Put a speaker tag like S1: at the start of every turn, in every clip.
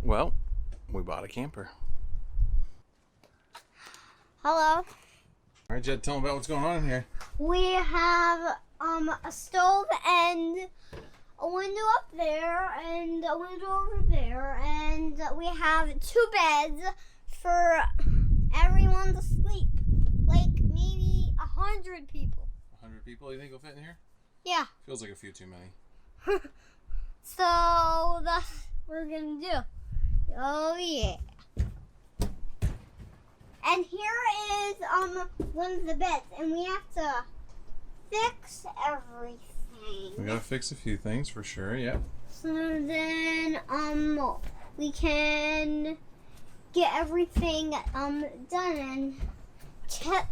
S1: Well, we bought a camper.
S2: Hello.
S1: All right, Jed, tell them about what's going on in here.
S2: We have a stove and a window up there and a window over there, and we have 2 beds for everyone to sleep. Like maybe 100 people.
S1: 100 people you think will fit in here?
S2: Yeah.
S1: Feels like a few too many.
S2: So that's what we're gonna do. Oh yeah. And here is one of the beds, and we have to fix everything.
S1: We gotta fix a few things for sure, yeah.
S2: So then we can get everything done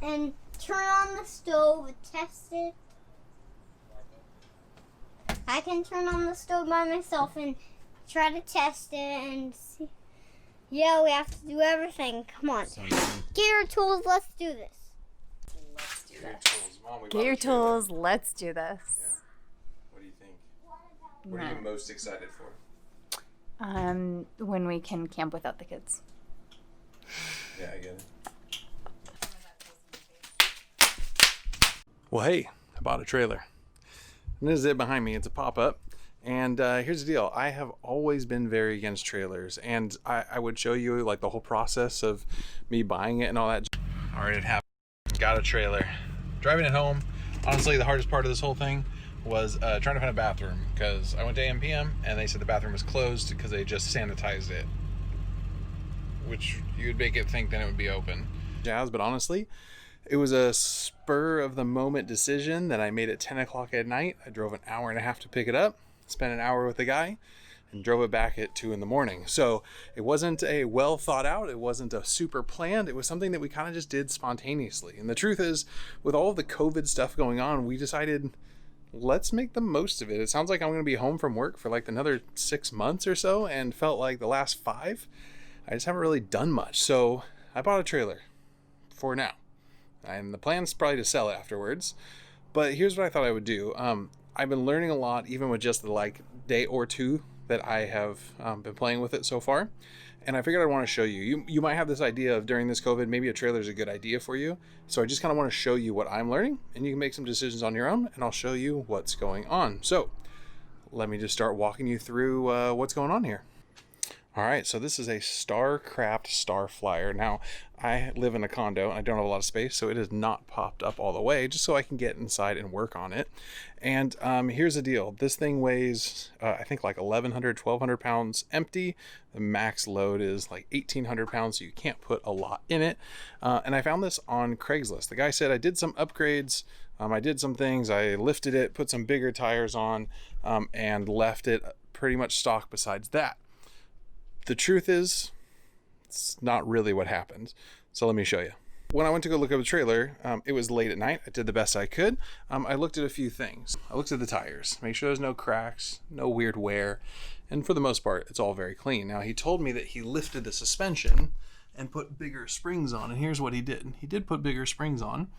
S2: and turn on the stove, test it. I can turn on the stove by myself and try to test it and see. Yeah, we have to do everything. Come on. Get your tools. Let's do this.
S3: Let's do this.
S1: Mom, we
S3: Get
S1: bought
S3: your
S1: a trailer.
S3: tools. Let's do this.
S1: Yeah. What do you think? What are you most excited for?
S3: When we can camp without the kids.
S1: Yeah, I get it. Well, hey, I bought a trailer. And this is it behind me. It's a pop-up. And here's the deal. I have always been very against trailers. And I would show you like the whole process of me buying it and all that. All right, it happened. Got a trailer. Driving it home, honestly, the hardest part of this whole thing was trying to find a bathroom. Because I went to AMPM and they said the bathroom was closed because they just sanitized it. Which you'd make it think then it would be open. Jazz, but honestly, it was a spur of the moment decision that I made at 10 o'clock at night. I drove an hour and a half to pick it up, spent an hour with the guy, and drove it back at 2 in the morning. So it wasn't a well thought out, it wasn't a super planned, it was something that we kind of just did spontaneously. And the truth is, with all of the COVID stuff going on, we decided, let's make the most of it. It sounds like I'm going to be home from work for like another 6 months or so, and felt like the last 5, I just haven't really done much. So I bought a trailer for now. And the plan's probably to sell it afterwards. But here's what I thought I would do. I've been learning a lot, even with just the like day or two that I have been playing with it so far. And I figured I'd want to show you. You might have this idea of during this COVID, maybe a trailer is a good idea for you. So I just kind of want to show you what I'm learning, and you can make some decisions on your own, and I'll show you what's going on. So let me just start walking you through what's going on here. All right, so this is a Starcraft Starflyer. Now, I live in a condo and I don't have a lot of space, so it is not popped up all the way, just so I can get inside and work on it. And here's the deal. This thing weighs, I think like 1,100, 1,200 pounds empty. The max load is like 1,800 pounds, so you can't put a lot in it. And I found this on Craigslist. The guy said I did some upgrades. I did some things. I lifted it, put some bigger tires on, and left it pretty much stock besides that. The truth is, it's not really what happened. So let me show you. When I went to go look at the trailer, it was late at night. I did the best I could. I looked at a few things. I looked at the tires, make sure there's no cracks, no weird wear. And for the most part, it's all very clean. Now, he told me that he lifted the suspension and put bigger springs on. And here's what he did. He did put bigger springs on,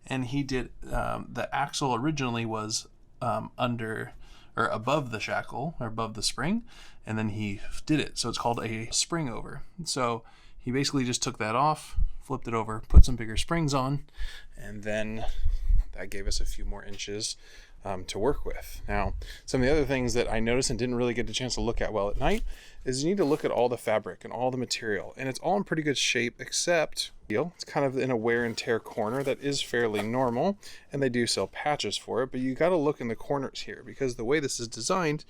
S1: and he did, the axle originally was under or above the shackle or above the spring, and then he did it. So it's called a spring over. So he basically just took that off, flipped it over, put some bigger springs on, and then that gave us a few more inches to work with. Now, some of the other things that I noticed and didn't really get a chance to look at well at night is you need to look at all the fabric and all the material, and it's all in pretty good shape except it's kind of in a wear and tear corner that is fairly normal, and they do sell patches for it, but you got to look in the corners here because the way this is designed,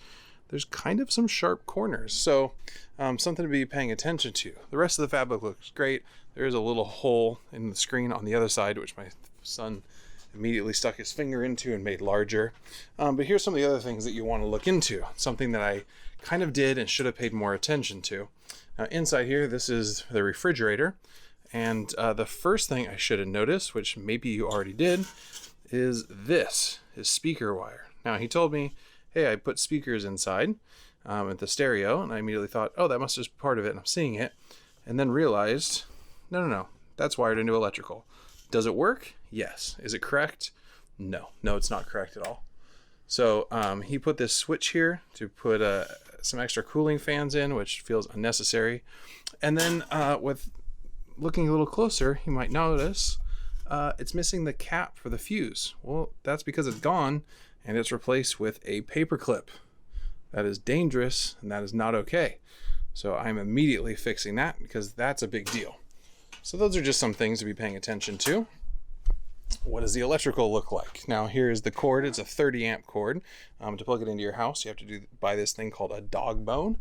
S1: there's kind of some sharp corners, so something to be paying attention to. The rest of the fabric looks great. There is a little hole in the screen on the other side, which my son immediately stuck his finger into and made larger. But here's some of the other things that you want to look into, something that I kind of did and should have paid more attention to. Now, inside here, this is the refrigerator. And the first thing I should have noticed, which maybe you already did, is this is speaker wire. Now, he told me, hey, I put speakers inside at the stereo, and I immediately thought, oh, that must just be part of it, and I'm seeing it, and then realized, no, that's wired into electrical. Does it work? Yes. Is it correct? No, it's not correct at all. So he put this switch here to put some extra cooling fans in, which feels unnecessary. And then with looking a little closer, you might notice it's missing the cap for the fuse. Well, that's because it's gone and it's replaced with a paper clip. That is dangerous and that is not okay. So I'm immediately fixing that because that's a big deal. So those are just some things to be paying attention to. What does the electrical look like? Now here is the cord. It's a 30 amp cord. To plug it into your house, you have to buy this thing called a dog bone,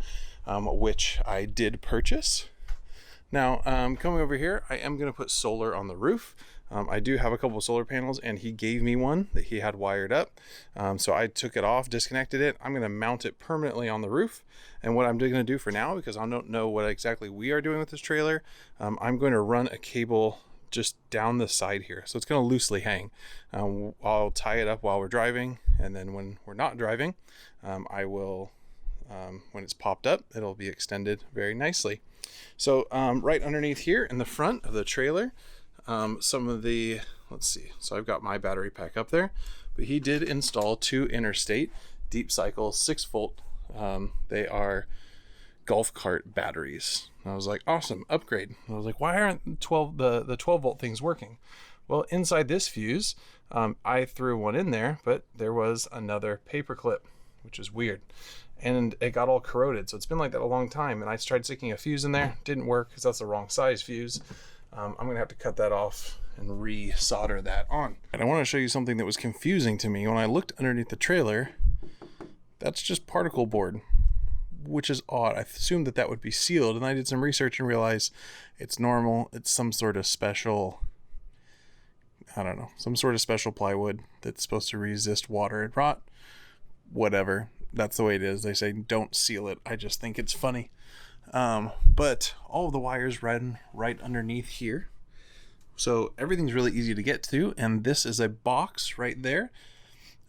S1: which I did purchase. Now coming over here, I am going to put solar on the roof. I do have a couple of solar panels and he gave me one that he had wired up. So I took it off, disconnected it. I'm going to mount it permanently on the roof. And what I'm going to do for now, because I don't know what exactly we are doing with this trailer, I'm going to run a cable just down the side here. So it's going to loosely hang. I'll tie it up while we're driving. And then when we're not driving, I will, when it's popped up, it'll be extended very nicely. So right underneath here in the front of the trailer, some of the, let's see, so I've got my battery pack up there, but he did install 2 Interstate Deep Cycle 6-volt. They are golf cart batteries. And I was like, awesome, upgrade. And I was like, why aren't the 12 volt things working? Well, inside this fuse, I threw one in there, but there was another paper clip, which is weird. And it got all corroded. So it's been like that a long time. And I tried sticking a fuse in there. Didn't work because that's the wrong size fuse. I'm going to have to cut that off and re-solder that on. And I want to show you something that was confusing to me. When I looked underneath the trailer, that's just particle board, which is odd. I assumed that that would be sealed, and I did some research and realized it's normal. It's some sort of special, I don't know, some sort of special plywood that's supposed to resist water and rot. Whatever. That's the way it is. They say don't seal it. I just think it's funny. But all of the wires run right underneath here. So everything's really easy to get to. And this is a box right there.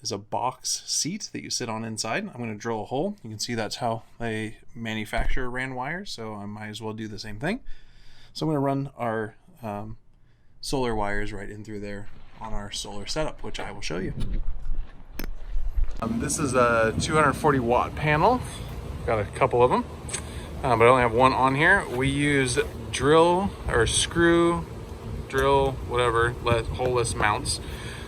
S1: Is a box seat that you sit on inside. I'm going to drill a hole. You can see that's how they manufacture RAN wires. So I might as well do the same thing. So I'm going to run our solar wires right in through there on our solar setup, which I will show you. This is a 240 watt panel. Got a couple of them, but I only have one on here. We use drill or screw, drill, whatever, holeless mounts.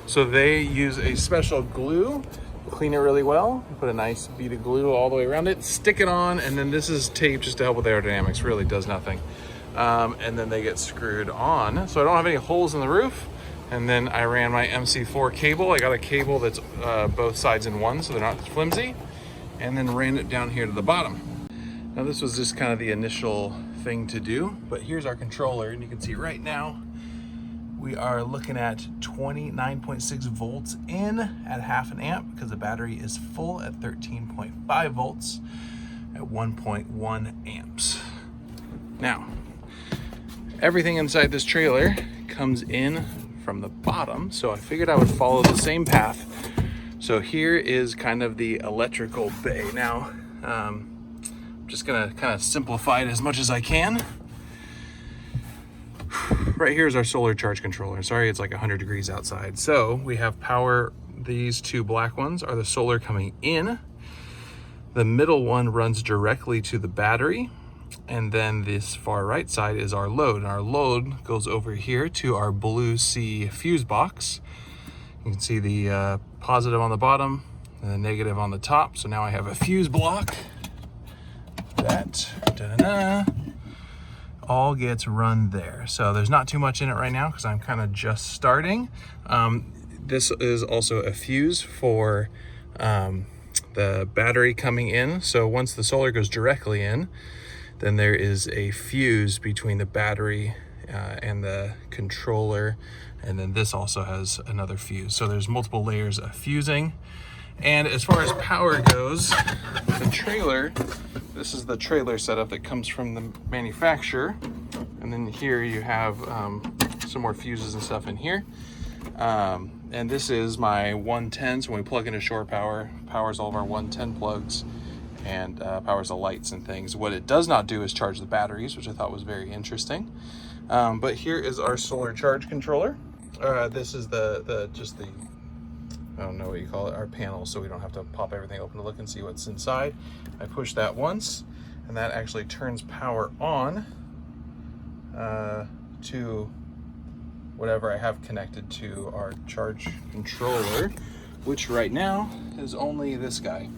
S1: So they use a special glue, clean it really well, put a nice bead of glue all the way around it, stick it on, and then this is tape just to help with aerodynamics, really does nothing. And then they get screwed on. So I don't have any holes in the roof. And then I ran my MC4 cable. I got a cable that's both sides in one, so they're not flimsy. And then ran it down here to the bottom. Now this was just kind of the initial thing to do, but here's our controller, and you can see right now, we are looking at 29.6 volts in at half an amp because the battery is full at 13.5 volts at 1.1 amps. Now, everything inside this trailer comes in from the bottom, so I figured I would follow the same path. So here is kind of the electrical bay. Now, I'm just gonna kind of simplify it as much as I can. Right here is our solar charge controller. Sorry, it's like 100 degrees outside. So we have power. These 2 black ones are the solar coming in. The middle one runs directly to the battery. And then this far right side is our load. And our load goes over here to our Blue Sea fuse box. You can see the positive on the bottom and the negative on the top. So now I have a fuse block that all gets run there. So there's not too much in it right now because I'm kind of just starting. This is also a fuse for the battery coming in. So once the solar goes directly in, then there is a fuse between the battery and the controller. And then this also has another fuse. So there's multiple layers of fusing. And as far as power goes, the trailer, this is the trailer setup that comes from the manufacturer. And then here you have some more fuses and stuff in here. And this is my 110. So when we plug into shore power, powers all of our 110 plugs and powers the lights and things. What it does not do is charge the batteries, which I thought was very interesting. But here is our solar charge controller. This is just the don't know what you call it, our panel, so we don't have to pop everything open to look and see what's inside. I push that once, and that actually turns power on to whatever I have connected to our charge controller, which right now is only this guy.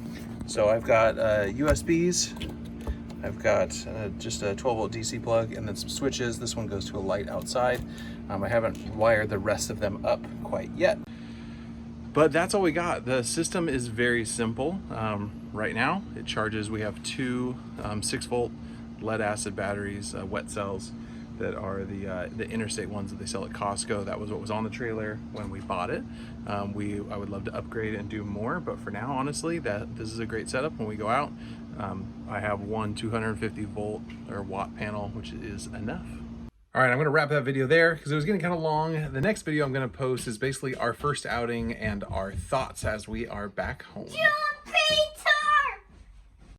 S1: So I've got USBs, I've got just a 12-volt DC plug, and then some switches. This one goes to a light outside. I haven't wired the rest of them up quite yet. But that's all we got. The system is very simple. Right now, it charges, we have two 6-volt lead acid batteries, wet cells, that are the interstate ones that they sell at Costco. That was what was on the trailer when we bought it. I would love to upgrade and do more, but for now, honestly, this is a great setup when we go out. I have one 250 volt or watt panel, which is enough. All right, I'm gonna wrap that video there because it was getting kind of long. The next video I'm gonna post is basically our first outing and our thoughts as we are back home.